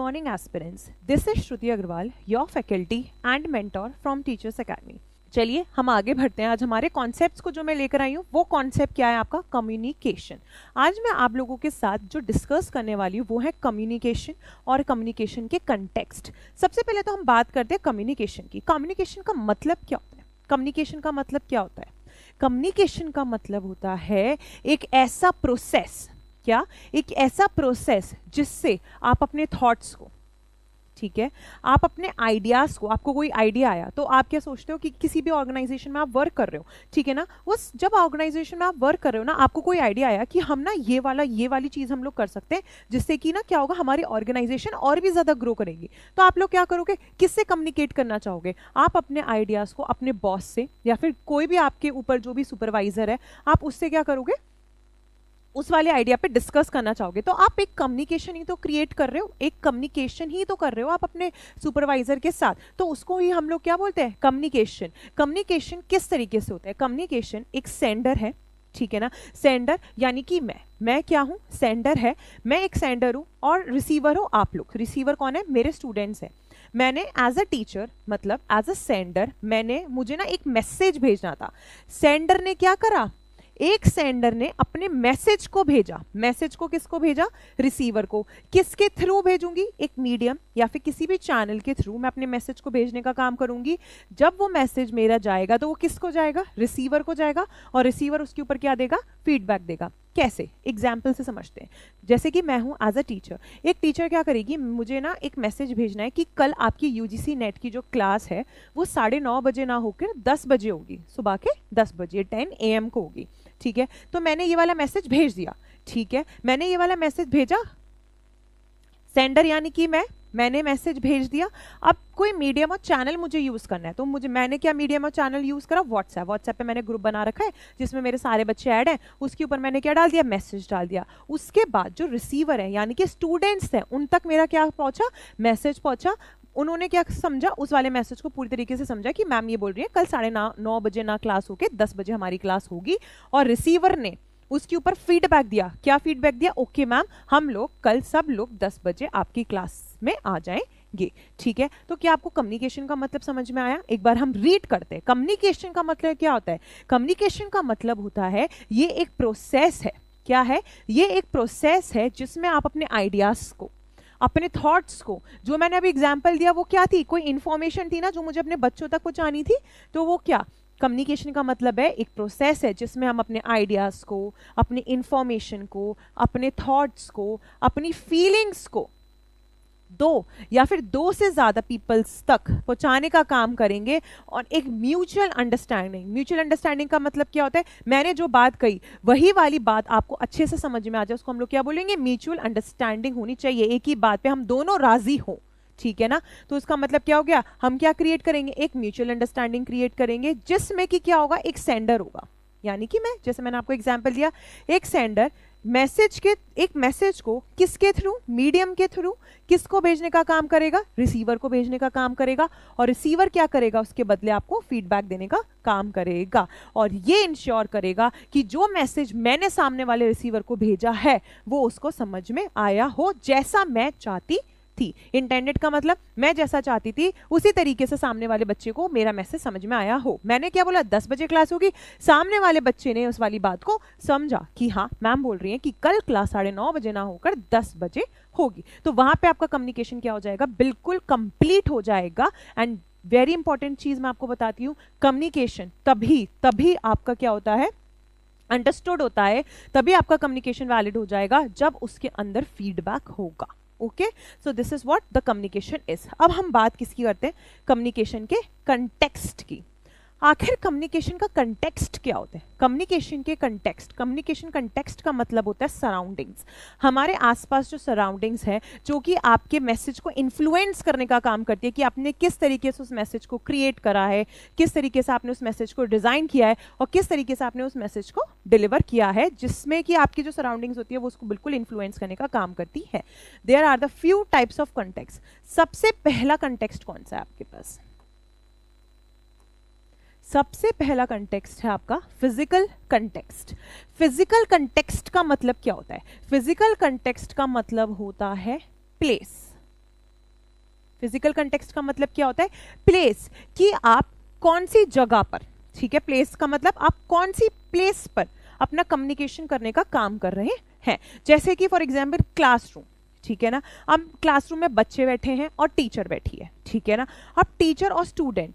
morning aspirants. This is Shruti Agarwal, your faculty and mentor from Teachers Academy. चलिए हम आगे बढ़ते हैं. आज हमारे कॉन्सेप्ट्स को जो मैं लेकर आई हूँ वो कॉन्सेप्ट क्या है आपका कम्युनिकेशन. आज मैं आप लोगों के साथ जो डिस्कस करने वाली हूँ वो है कम्युनिकेशन और कम्युनिकेशन के कंटेक्स्ट. सबसे पहले तो हम बात करते हैं कम्युनिकेशन की. कम्युनिकेशन का मतलब क्या होता है? कम्युनिकेशन का मतलब क्या होता है? कम्युनिकेशन का मतलब होता है एक ऐसा प्रोसेस, क्या एक ऐसा प्रोसेस जिससे आप अपने थॉट्स को, ठीक है, आप अपने आइडियाज़ को, आपको कोई आइडिया आया तो आप क्या सोचते हो कि किसी भी ऑर्गेनाइजेशन में आप वर्क कर रहे हो, ठीक है ना, उस जब ऑर्गेनाइजेशन में आप वर्क कर रहे हो ना, आपको कोई आइडिया आया कि हम ना ये वाली चीज़ हम लोग कर सकते हैं जिससे कि ना क्या होगा, हमारी ऑर्गेनाइजेशन और भी ज़्यादा ग्रो करेगी. तो आप लोग क्या करोगे, किससे कम्युनिकेट करना चाहोगे? आप अपने आइडियाज़ को अपने बॉस से या फिर कोई भी आपके ऊपर जो भी सुपरवाइजर है, आप उससे क्या करोगे, उस वाले आइडिया पे डिस्कस करना चाहोगे. तो आप एक कम्युनिकेशन ही तो क्रिएट कर रहे हो, एक कम्युनिकेशन ही तो कर रहे हो आप अपने सुपरवाइजर के साथ. तो उसको ही हम लोग क्या बोलते हैं, कम्युनिकेशन. कम्युनिकेशन किस तरीके से होता है? कम्युनिकेशन एक सेंडर है, ठीक है ना. सेंडर यानी कि मैं क्या हूँ, सेंडर है, मैं एक सेंडर हूँ और रिसीवर हो आप लोग. रिसीवर कौन है? मेरे स्टूडेंट्स हैं. मैंने एज अ टीचर, मतलब एज अ सेंडर, मुझे ना एक मैसेज भेजना था. सेंडर ने क्या करा, एक सेंडर ने अपने मैसेज को भेजा. मैसेज को किसको भेजा? रिसीवर को. किसके थ्रू भेजूंगी? एक मीडियम या फिर किसी भी चैनल के थ्रू मैं अपने मैसेज को भेजने का काम करूंगी. जब वो मैसेज मेरा जाएगा तो वो किसको जाएगा? रिसीवर को जाएगा. और रिसीवर उसके ऊपर क्या देगा? फीडबैक देगा. कैसे? एग्जाम्पल से समझते हैं. जैसे कि मैं हूं एज अ टीचर. एक टीचर क्या करेगी, मुझे ना एक मैसेज भेजना है कि कल आपकी यूजीसी नेट की जो क्लास है वो 9:30 बजे ना होकर 10 बजे होगी, सुबह के 10 बजे 10 AM को होगी, ठीक है. तो मैंने ये वाला मैसेज भेज दिया, ठीक है. मैंने ये वाला मैसेज भेजा, सेंडर यानी कि मैंने मैसेज भेज दिया. अब कोई मीडियम और चैनल मुझे यूज़ करना है, तो मैंने क्या मीडियम और चैनल यूज़ करा? व्हाट्सएप पे मैंने ग्रुप बना रखा है जिसमें मेरे सारे बच्चे ऐड हैं. उसके ऊपर मैंने क्या डाल दिया? मैसेज डाल दिया. उसके बाद जो रिसीवर है यानी कि स्टूडेंट्स हैं, उन तक मेरा क्या पहुंचा? मैसेज पहुंचा. उन्होंने क्या समझा, उस वाले मैसेज को पूरी तरीके से समझा कि मैम ये बोल रही है कल 9:30 बजे ना क्लास होके 10 बजे हमारी क्लास होगी. और रिसीवर ने उसके ऊपर फीडबैक दिया. क्या फीडबैक दिया? ओके मैम, हम लोग कल सब लोग 10 बजे आपकी क्लास में आ जाएंगे, ठीक है. तो क्या आपको कम्युनिकेशन का मतलब समझ में आया? एक बार हम रीड करते हैं. कम्युनिकेशन का मतलब क्या होता है? कम्युनिकेशन का मतलब होता है ये एक प्रोसेस है. क्या है? ये एक प्रोसेस है जिसमें आप अपने आइडियाज को, अपने थॉट्स को, जो मैंने अभी एग्जाम्पल दिया वो क्या थी, कोई इंफॉर्मेशन थी ना जो मुझे अपने बच्चों तक पहुंचानी थी. तो वो क्या, कम्युनिकेशन का मतलब है एक प्रोसेस है जिसमें हम अपने आइडियाज़ को, अपनी इंफॉर्मेशन को, अपने थॉट्स को, अपनी फीलिंग्स को दो या फिर दो से ज़्यादा पीपल्स तक पहुंचाने का काम करेंगे. और एक म्यूचुअल अंडरस्टैंडिंग का मतलब क्या होता है? मैंने जो बात कही वही वाली बात आपको अच्छे से समझ में आ जाए, उसको हम लोग क्या बोलेंगे? म्यूचुअल अंडरस्टैंडिंग होनी चाहिए. एक ही बात पे हम दोनों राजी हो, ठीक है ना. तो उसका मतलब क्या हो गया, हम क्या क्रिएट करेंगे? एक म्यूचुअल अंडरस्टैंडिंग क्रिएट करेंगे जिसमें कि क्या होगा, एक सेंडर होगा यानी कि मैं, जैसे मैंने आपको एग्जांपल दिया, एक सेंडर एक मैसेज को किसके थ्रू, मीडियम के थ्रू किसको भेजने का काम करेगा? रिसीवर को भेजने का काम करेगा. और रिसीवर क्या करेगा? उसके बदले आपको फीडबैक देने का काम करेगा. और ये इंश्योर करेगा कि जो मैसेज मैंने सामने वाले रिसीवर को भेजा है वो उसको समझ में आया हो, जैसा मैं चाहती थी. इंटेंडेड का मतलब मैं जैसा चाहती थी उसी तरीके से सामने वाले बच्चे को मेरा मैसेज समझ में आया हो. मैंने क्या बोला? 10 बजे क्लास होगी. सामने वाले बच्चे ने उस वाली बात को समझा कि हाँ मैम बोल रही हैं कि कल क्लास 9:30 बजे ना होकर 10 बजे होगी. तो वहां पे आपका कम्युनिकेशन क्या हो जाएगा? बिल्कुल कंप्लीट हो जाएगा. एंड वेरी इंपॉर्टेंट चीज मैं आपको बताती हूँ, कम्युनिकेशन तभी आपका क्या होता है, अंडरस्टूड होता है. तभी आपका कम्युनिकेशन वैलिड हो जाएगा जब उसके अंदर फीडबैक होगा. Okay, so this is what the communication is. अब हम बात किसकी करते हैं? कम्युनिकेशन के कंटेक्स्ट की. आखिर कम्युनिकेशन का कंटेक्स्ट क्या होता है? कम्युनिकेशन कंटेक्स्ट का मतलब होता है सराउंडिंग्स. हमारे आसपास जो सराउंडिंग्स है जो कि आपके मैसेज को इन्फ्लुएंस करने का काम करती है कि आपने किस तरीके से उस मैसेज को क्रिएट करा है, किस तरीके से आपने उस मैसेज को डिजाइन किया है और किस तरीके से आपने उस मैसेज को डिलीवर किया है, जिसमें कि आपकी जो सराउंडिंग्स होती है वो उसको बिल्कुल इन्फ्लुएंस करने का काम करती है. There are the few types of context. सबसे पहला कंटेक्स्ट कौन सा है आपके पास? सबसे पहला कंटेक्स्ट है आपका फिजिकल कंटेक्स्ट. फिजिकल कंटेक्स्ट का मतलब क्या होता है? फिजिकल कंटेक्स्ट का मतलब होता है प्लेस. फिजिकल कंटेक्स्ट का मतलब क्या होता है? प्लेस, कि आप कौन सी जगह पर, ठीक है, प्लेस का मतलब आप कौन सी प्लेस पर अपना कम्युनिकेशन करने का काम कर रहे हैं। जैसे कि फॉर एग्जाम्पल क्लासरूम, ठीक है ना, अब क्लासरूम में बच्चे बैठे हैं और टीचर बैठी है, ठीक है ना। अब टीचर और स्टूडेंट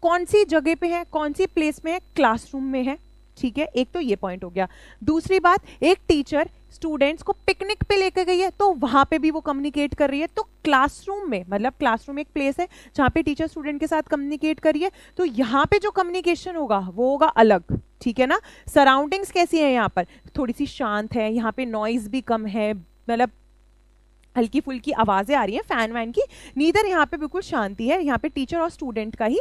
कौन सी जगह पे है, कौन सी प्लेस में है? क्लासरूम में है, ठीक है, एक तो ये पॉइंट हो गया। दूसरी बात, एक टीचर स्टूडेंट्स को पिकनिक पे लेकर गई है तो वहां पे भी वो कम्युनिकेट कर रही है। तो क्लासरूम में, मतलब क्लासरूम एक प्लेस है जहां पे टीचर स्टूडेंट के साथ कम्युनिकेट कर रही है, तो यहाँ पे जो कम्युनिकेशन होगा वो होगा अलग, ठीक है ना। सराउंडिंग्स कैसी है? यहाँ पर थोड़ी सी शांत है, यहाँ पे नॉइज भी कम है, मतलब हल्की फुल्की आवाजें आ रही हैं फैन वैन की, नीदर यहाँ पे बिल्कुल शांति है, यहाँ पे टीचर और स्टूडेंट का ही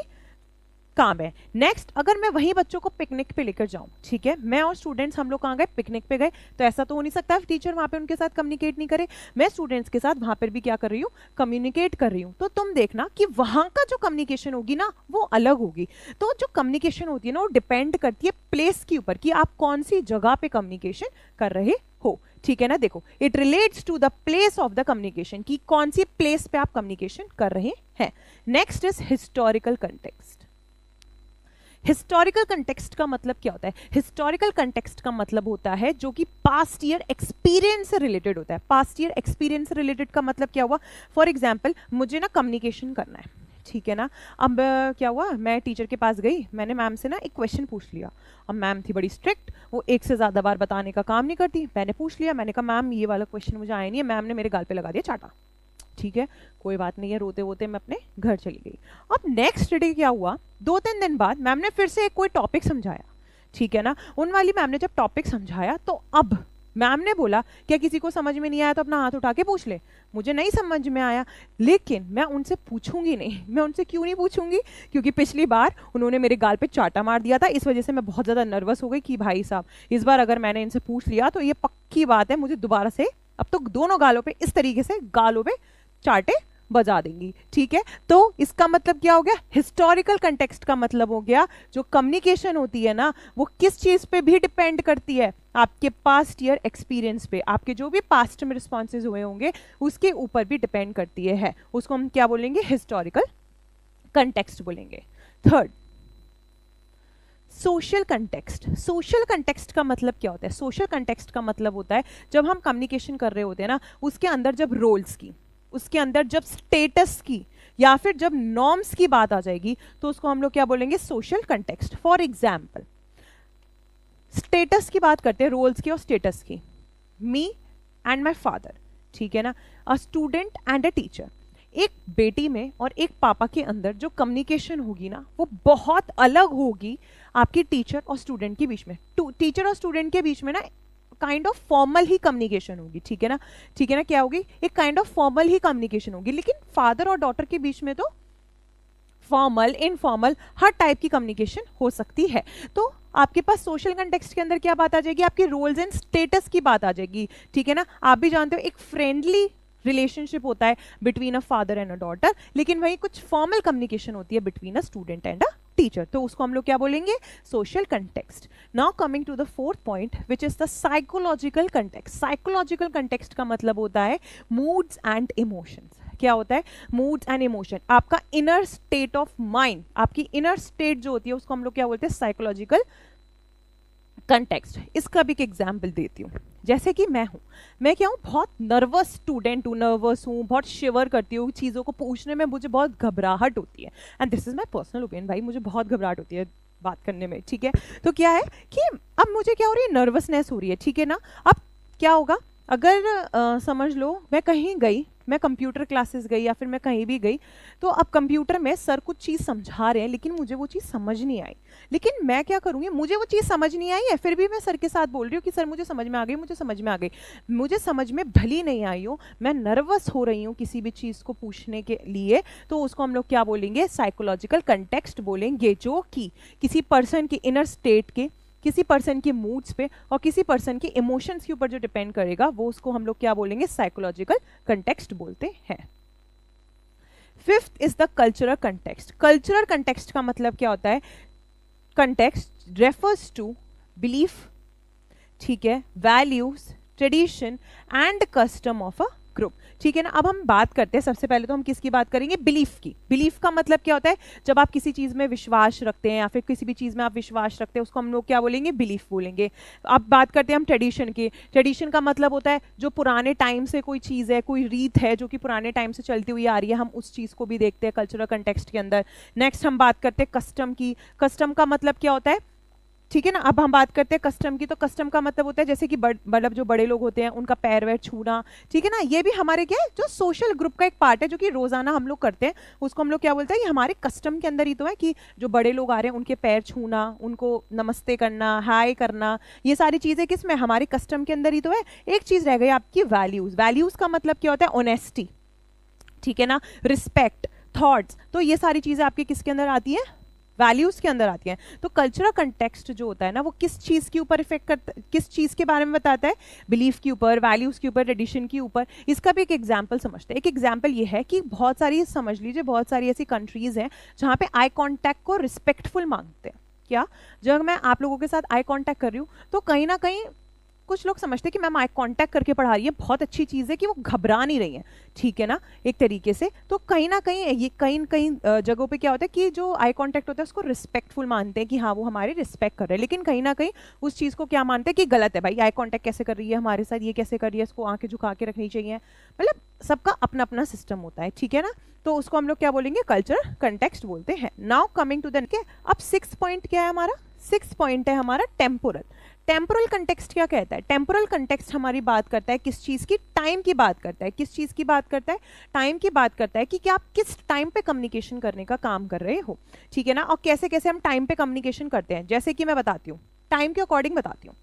काम है। नेक्स्ट, अगर मैं वही बच्चों को पिकनिक पे लेकर जाऊं, ठीक है, मैं और स्टूडेंट्स हम लोग कहाँ गए? पिकनिक पे गए, तो ऐसा तो हो नहीं सकता टीचर वहां पे उनके साथ कम्युनिकेट नहीं करे। मैं स्टूडेंट्स के साथ वहां पर भी क्या कर रही हूँ? कम्युनिकेट कर रही हूँ। तो तुम देखना कि वहां का जो कम्युनिकेशन होगी ना वो अलग होगी। तो जो कम्युनिकेशन होती है ना वो डिपेंड करती है प्लेस के ऊपर, कि आप कौन सी जगह पे कम्युनिकेशन कर रहे हो, ठीक है ना। देखो, it relates to the place of the communication, कि कौन सी प्लेस पे आप कम्युनिकेशन कर रहे हैं। Next is historical context. Historical context का मतलब क्या होता है? हिस्टोरिकल कंटेक्स्ट का मतलब होता है जो कि पास्ट ईयर एक्सपीरियंस से रिलेटेड होता है। पास्ट ईयर एक्सपीरियंस से रिलेटेड का मतलब क्या हुआ? फॉर एग्जाम्पल, मुझे ना कम्युनिकेशन करना है, ठीक है ना। अब क्या हुआ, मैं टीचर के पास गई, मैंने मैम से ना एक क्वेश्चन पूछ लिया। अब मैम थी बड़ी स्ट्रिक्ट, वो एक से ज़्यादा बार बताने का काम नहीं करती। मैंने पूछ लिया, मैंने कहा मैम ये वाला क्वेश्चन मुझे आया नहीं है, मैम ने मेरे गाल पे लगा दिया चाटा, ठीक है, कोई बात नहीं है, रोते रोते मैं अपने घर चली गई। अब नेक्स्ट डे क्या हुआ, 2-3 दिन बाद मैम ने फिर से एक कोई टॉपिक समझाया, ठीक है ना। उन वाली मैम ने जब टॉपिक समझाया तो अब मैम ने बोला क्या किसी को समझ में नहीं आया तो अपना हाथ उठा के पूछ ले। मुझे नहीं समझ में आया, लेकिन मैं उनसे पूछूंगी नहीं। मैं उनसे क्यों नहीं पूछूंगी? क्योंकि पिछली बार उन्होंने मेरे गाल पे चाटा मार दिया था, इस वजह से मैं बहुत ज़्यादा नर्वस हो गई कि भाई साहब इस बार अगर मैंने इनसे पूछ लिया तो ये पक्की बात है मुझे दोबारा से अब तो दोनों गालों पे इस तरीके से गालों पे चाटे बजा देंगी, ठीक है। तो इसका मतलब क्या हो गया? हिस्टोरिकल कंटेक्स्ट का मतलब हो गया जो कम्युनिकेशन होती है ना वो किस चीज पे भी डिपेंड करती है? आपके पास्ट ईयर एक्सपीरियंस पे, आपके जो भी पास्ट में रिस्पॉन्सेज हुए होंगे उसके ऊपर भी डिपेंड करती है। उसको हम क्या बोलेंगे? हिस्टोरिकल कंटेक्स्ट बोलेंगे। Third, social context. Social context का मतलब क्या होता है? सोशल कंटेक्स्ट का मतलब होता है जब हम कम्युनिकेशन कर रहे होते हैं ना उसके अंदर जब रोल्स की, उसके अंदर जब स्टेटस की या फिर जब नॉर्म्स की बात आ जाएगी तो उसको हम लोग क्या बोलेंगे? Social context. For example, status की बात करते हैं, रोल्स की और स्टेटस की। मी एंड माई फादर, ठीक है ना, अ स्टूडेंट एंड अ टीचर। एक बेटी में और एक पापा के अंदर जो कम्युनिकेशन होगी ना वो बहुत अलग होगी आपकी टीचर और स्टूडेंट के बीच में। टीचर और स्टूडेंट के बीच में ना kind of formal he communication होगी, ठीक है ना, ठीक है ना। क्या होगी? एक kind of formal he communication होगी। लेकिन फादर और डॉटर के बीच में तो फॉर्मल, इनफॉर्मल, हर टाइप की कम्युनिकेशन हो सकती है। तो आपके पास सोशल कंटेक्स्ट के अंदर क्या बात आ जाएगी? आपकी रोल्स एंड स्टेटस की बात आ जाएगी, ठीक है ना। आप भी जानते हो एक फ्रेंडली रिलेशनशिप होता है between a father and a daughter, लेकिन वही कुछ फॉर्मल कम्युनिकेशन होती है between a student and a teacher, तो उसको हम लोग क्या बोलेंगे? Social context. Now coming to the fourth point which is the psychological context. Psychological context का मतलब होता है मूड्स एंड इमोशंस। क्या होता है? मूड्स एंड इमोशन, आपका इनर स्टेट ऑफ माइंड, आपकी इनर स्टेट जो होती है उसको हम लोग क्या बोलते हैं? Psychological context. इसका भी एक एग्जाम्पल देती हूँ। जैसे कि मैं हूँ, मैं क्या हूँ? बहुत नर्वस स्टूडेंट हूँ, नर्वस हूँ, बहुत शिवर करती हूँ, चीज़ों को पूछने में मुझे बहुत घबराहट होती है। And this is my personal opinion, भाई मुझे बहुत घबराहट होती है बात करने में, ठीक है। तो क्या है कि अब मुझे क्या हो रही है? नर्वसनेस हो रही है, ठीक है ना। अब क्या होगा? अगर समझ लो मैं कहीं गई, मैं कंप्यूटर क्लासेस गई या फिर मैं कहीं भी गई, तो अब कंप्यूटर में सर कुछ चीज़ समझा रहे हैं लेकिन मुझे वो चीज़ समझ नहीं आई। लेकिन मैं क्या करूँगी? मुझे वो चीज़ समझ नहीं आई है, फिर भी मैं सर के साथ बोल रही हूँ कि सर मुझे समझ में आ गई, मुझे समझ में आ गई। मुझे समझ में भली नहीं आई हो, मैं नर्वस हो रही हूँ किसी भी चीज़ को पूछने के लिए, तो उसको हम लोग क्या बोलेंगे? साइकोलॉजिकल कंटेक्स्ट बोलेंगे, जो कि किसी पर्सन के इनर स्टेट के, किसी पर्सन के मूड्स पे और किसी पर्सन के इमोशंस के ऊपर जो डिपेंड करेगा वो उसको हम लोग क्या बोलेंगे? साइकोलॉजिकल कंटेक्स्ट बोलते हैं। Fifth is the cultural context. Cultural context का मतलब क्या होता है? कंटेक्स्ट रेफर्स टू बिलीफ, ठीक है, values, tradition and custom of a group, ठीक है ना। अब हम बात करते हैं, सबसे पहले तो हम किसकी बात करेंगे, बिलीफ की। बिलीफ का मतलब क्या होता है, जब आप किसी चीज़ में विश्वास रखते हैं या फिर किसी भी चीज़ में आप विश्वास रखते हैं, उसको हम लोग क्या बोलेंगे, बिलीफ बोलेंगे। अब बात करते हैं हम ट्रेडिशन की। ट्रेडिशन का मतलब होता है जो पुराने टाइम से कोई चीज़ है, कोई रीत है जो कि पुराने टाइम से चलती हुई आ रही है, हम उस चीज़ को भी देखते हैं कल्चरल कंटेक्स्ट के अंदर। नेक्स्ट हम बात करते हैं कस्टम की। कस्टम का मतलब क्या होता है, ठीक है ना। अब हम बात करते हैं कस्टम की, तो कस्टम का मतलब होता है जैसे कि मतलब जो बड़े लोग होते हैं उनका पैर वैर छूना, ठीक है ना। ये भी हमारे क्या है, जो सोशल ग्रुप का एक पार्ट है जो कि रोजाना हम लोग करते हैं, उसको हम लोग क्या बोलते हैं, ये हमारे कस्टम के अंदर ही तो है कि जो बड़े लोग आ रहे हैं उनके पैर छूना, उनको नमस्ते करना, हाय करना, ये सारी चीज़ें किस में, हमारे कस्टम के अंदर ही तो है। एक चीज़ रह गई आपकी वैल्यूज़। वैल्यूज़ का मतलब क्या होता है, ऑनेस्टी, ठीक है ना, रिस्पेक्ट, थॉट्स। तो ये सारी चीज़ें आपके किसके अंदर आती हैं, वैल्यूज के अंदर आती हैं। तो कल्चरल कंटेक्स्ट जो होता है ना, वो किस चीज के ऊपर इफेक्ट करता है, किस चीज के बारे में बताता है, बिलीफ के ऊपर, वैल्यूज के ऊपर, ट्रेडिशन के ऊपर। इसका भी एक एग्जांपल समझते हैं। एक एग्जांपल ये है कि बहुत सारी, समझ लीजिए बहुत सारी ऐसी कंट्रीज हैं जहाँ पे आई कॉन्टैक्ट को रिस्पेक्टफुल मांगते हैं। क्या, जब मैं आप लोगों के साथ आई कॉन्टैक्ट कर रही हूँ तो कहीं ना कहीं कुछ लोग समझते हैं कि मैम आई कांटेक्ट करके पढ़ा रही है, बहुत अच्छी चीज़ है कि वो घबरा नहीं रही है, ठीक है ना, एक तरीके से। तो कहीं ना कहीं ये कहीं कहीं जगहों पे क्या होता है कि जो आई कांटेक्ट होता है उसको रिस्पेक्टफुल मानते हैं कि हाँ वो हमारी रिस्पेक्ट कर रहे हैं, लेकिन कहीं ना कहीं उस चीज़ को क्या मानते हैं कि गलत है, भाई आई कांटेक्ट कैसे कर रही है हमारे साथ, ये कैसे कर रही है, इसको आंखें झुका के रखनी चाहिए। मतलब सबका अपना अपना सिस्टम होता है, ठीक है ना। तो उसको हम लोग क्या बोलेंगे, कल्चरल कंटेक्स्ट बोलते हैं। नाउ कमिंग टू द, अब 6 पॉइंट क्या है हमारा, 6 पॉइंट है हमारा टेम्पोरल। टेम्पोरल कंटेक्स्ट क्या कहता है, टेम्पोरल कंटेक्स्ट हमारी बात करता है किस चीज़ की, टाइम की बात करता है। किस चीज़ की बात करता है, टाइम की बात करता है कि क्या आप किस टाइम पे कम्युनिकेशन करने का काम कर रहे हो, ठीक है ना। और कैसे कैसे हम टाइम पे कम्युनिकेशन करते हैं, जैसे कि मैं बताती हूँ, टाइम के अकॉर्डिंग बताती हूँ।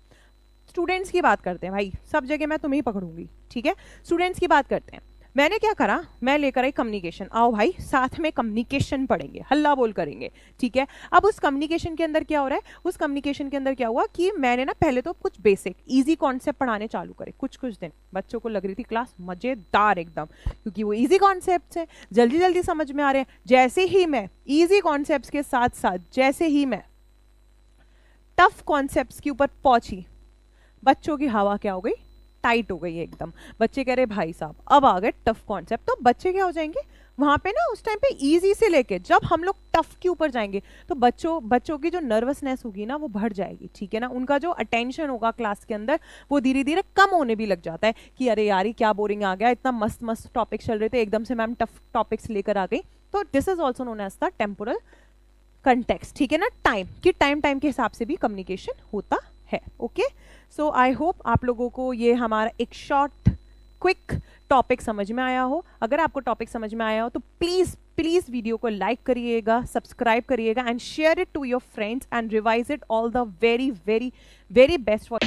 स्टूडेंट्स की बात करते हैं, भाई सब जगह मैं तुम्हें ही पकड़ूंगी, ठीक है। स्टूडेंट्स की बात करते हैं। मैंने क्या करा, मैं लेकर आई कम्युनिकेशन, आओ भाई साथ में कम्युनिकेशन पढ़ेंगे, हल्ला बोल करेंगे, ठीक है। अब उस कम्युनिकेशन के अंदर क्या हो रहा है, उस कम्युनिकेशन के अंदर क्या हुआ कि मैंने ना पहले तो कुछ बेसिक इजी कॉन्सेप्ट पढ़ाने चालू करे, कुछ दिन बच्चों को लग रही थी क्लास मजेदार एकदम, क्योंकि वो इजी कॉन्सेप्ट है, जल्दी जल्दी समझ में आ रहे हैं। जैसे ही मैं इजी कॉन्सेप्ट के साथ साथ जैसे ही मैं टफ कॉन्सेप्ट के ऊपर पहुंची, बच्चों की हवा क्या हो गई, टाइट हो गई है एकदम। बच्चे कह रहे भाई साहब अब आ गए टफ कॉन्सेप्ट, तो बच्चे क्या हो जाएंगे वहां पे ना, उस टाइम पे इजी से लेके जब हम लोग टफ के ऊपर जाएंगे तो बच्चों की जो नर्वसनेस होगी ना वो बढ़ जाएगी, ठीक है ना। उनका जो अटेंशन होगा क्लास के अंदर वो धीरे धीरे कम होने भी लग जाता है कि अरे यार क्या बोरिंग आ गया, इतना मस्त मस्त टॉपिक चल रहे थे, एकदम से मैम टफ टॉपिक्स लेकर आ गई। तो this is also known as the temporal context, ठीक है ना। टाइम की टाइम के हिसाब से भी कम्युनिकेशन होता है, ओके। सो आई होप आप लोगों को ये हमारा एक शॉर्ट क्विक टॉपिक समझ में आया हो। अगर आपको टॉपिक समझ में आया हो तो प्लीज़ प्लीज़ वीडियो को लाइक करिएगा, सब्सक्राइब करिएगा and share it to your friends and revise it all the very very very best for